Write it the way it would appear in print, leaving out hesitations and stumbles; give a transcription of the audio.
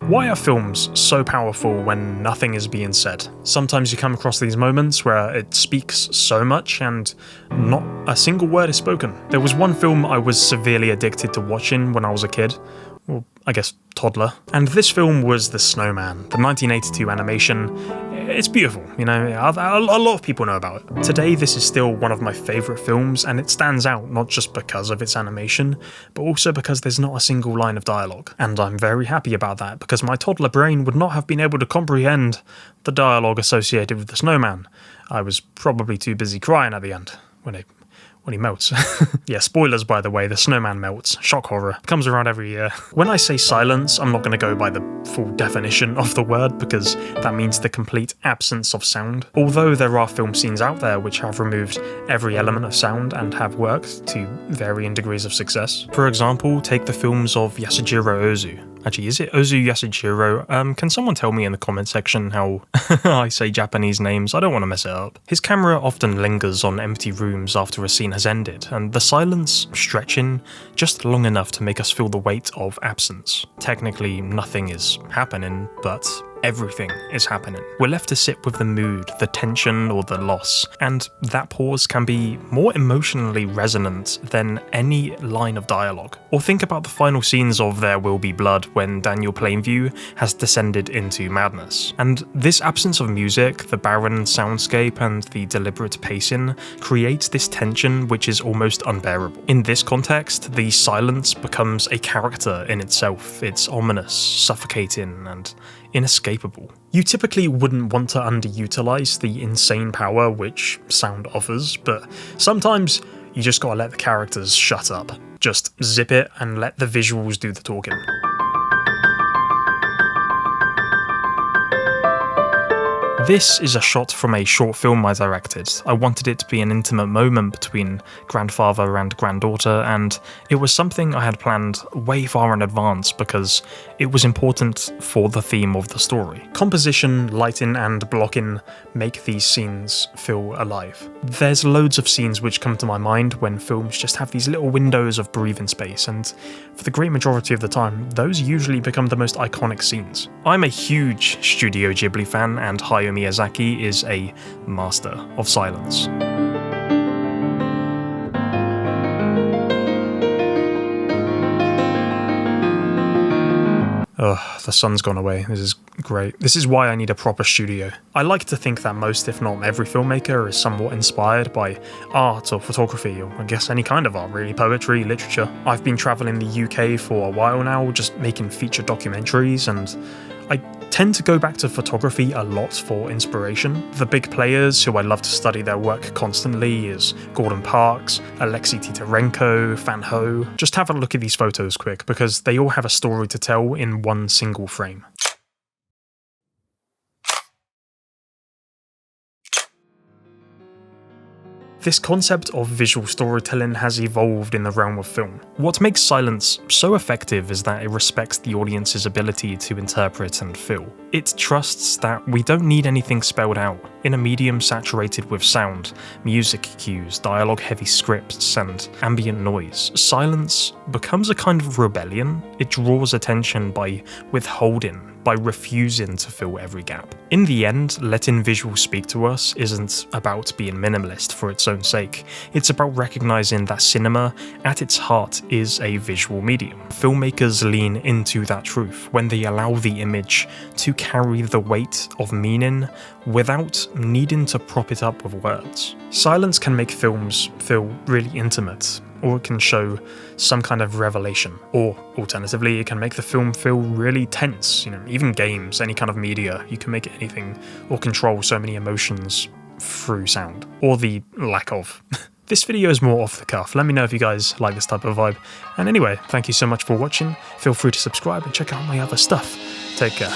Why are films so powerful when nothing is being said? Sometimes you come across these moments where it speaks so much and not a single word is spoken. There was one film I was severely addicted to watching when I was a kid. Well, I guess toddler. And this film was The Snowman, the 1982 animation. It's beautiful, you know, a lot of people know about it. Today, this is still one of my favourite films, and it stands out not just because of its animation, but also because there's not a single line of dialogue. And I'm very happy about that, because my toddler brain would not have been able to comprehend the dialogue associated with the snowman. I was probably too busy crying at the end when he melts. Yeah, spoilers by the way, the snowman melts. Shock horror. Comes around every year. When I say silence, I'm not going to go by the full definition of the word because that means the complete absence of sound. Although there are film scenes out there which have removed every element of sound and have worked to varying degrees of success. For example, take the films of Yasujiro Ozu. Actually, is it Ozu Yasujiro? Can someone tell me in the comment section how I say Japanese names? I don't want to mess it up. His camera often lingers on empty rooms after a scene has ended, and the silence stretching just long enough to make us feel the weight of absence. Technically, nothing is happening, but everything is happening. We're left to sit with the mood, the tension, or the loss, and that pause can be more emotionally resonant than any line of dialogue. Or think about the final scenes of There Will Be Blood when Daniel Plainview has descended into madness. And this absence of music, the barren soundscape, and the deliberate pacing creates this tension which is almost unbearable. In this context, the silence becomes a character in itself. It's ominous, suffocating, and inescapable. You typically wouldn't want to underutilize the insane power which sound offers, but sometimes you just gotta let the characters shut up. Just zip it and let the visuals do the talking. This is a shot from a short film I directed. I wanted it to be an intimate moment between grandfather and granddaughter, and it was something I had planned way far in advance because it was important for the theme of the story. Composition, lighting, and blocking make these scenes feel alive. There's loads of scenes which come to my mind when films just have these little windows of breathing space, and for the great majority of the time, those usually become the most iconic scenes. I'm a huge Studio Ghibli fan, and Hayao Miyazaki is a master of silence. Ugh, the sun's gone away. This is great. This is why I need a proper studio. I like to think that most, if not every filmmaker is somewhat inspired by art or photography, or I guess any kind of art really, poetry, literature. I've been travelling the UK for a while now, just making feature documentaries, and I tend to go back to photography a lot for inspiration. The big players who I love to study their work constantly is Gordon Parks, Alexei Titarenko, Fan Ho. Just have a look at these photos quick, because they all have a story to tell in one single frame. This concept of visual storytelling has evolved in the realm of film. What makes silence so effective is that it respects the audience's ability to interpret and feel. It trusts that we don't need anything spelled out. In a medium saturated with sound, music cues, dialogue-heavy scripts, and ambient noise, silence becomes a kind of rebellion. It draws attention by withholding, by refusing to fill every gap. In the end, letting visuals speak to us isn't about being minimalist for its own sake. It's about recognizing that cinema, at its heart, is a visual medium. Filmmakers lean into that truth when they allow the image to carry the weight of meaning without needing to prop it up with words. Silence can make films feel really intimate, or it can show some kind of revelation, or alternatively it can make the film feel really tense. You know, even games, any kind of media, you can make anything or control so many emotions through sound, or the lack of. This video is more off the cuff. Let me know if you guys like this type of vibe. And anyway, thank you so much for watching. Feel free to subscribe and check out my other stuff. Take care.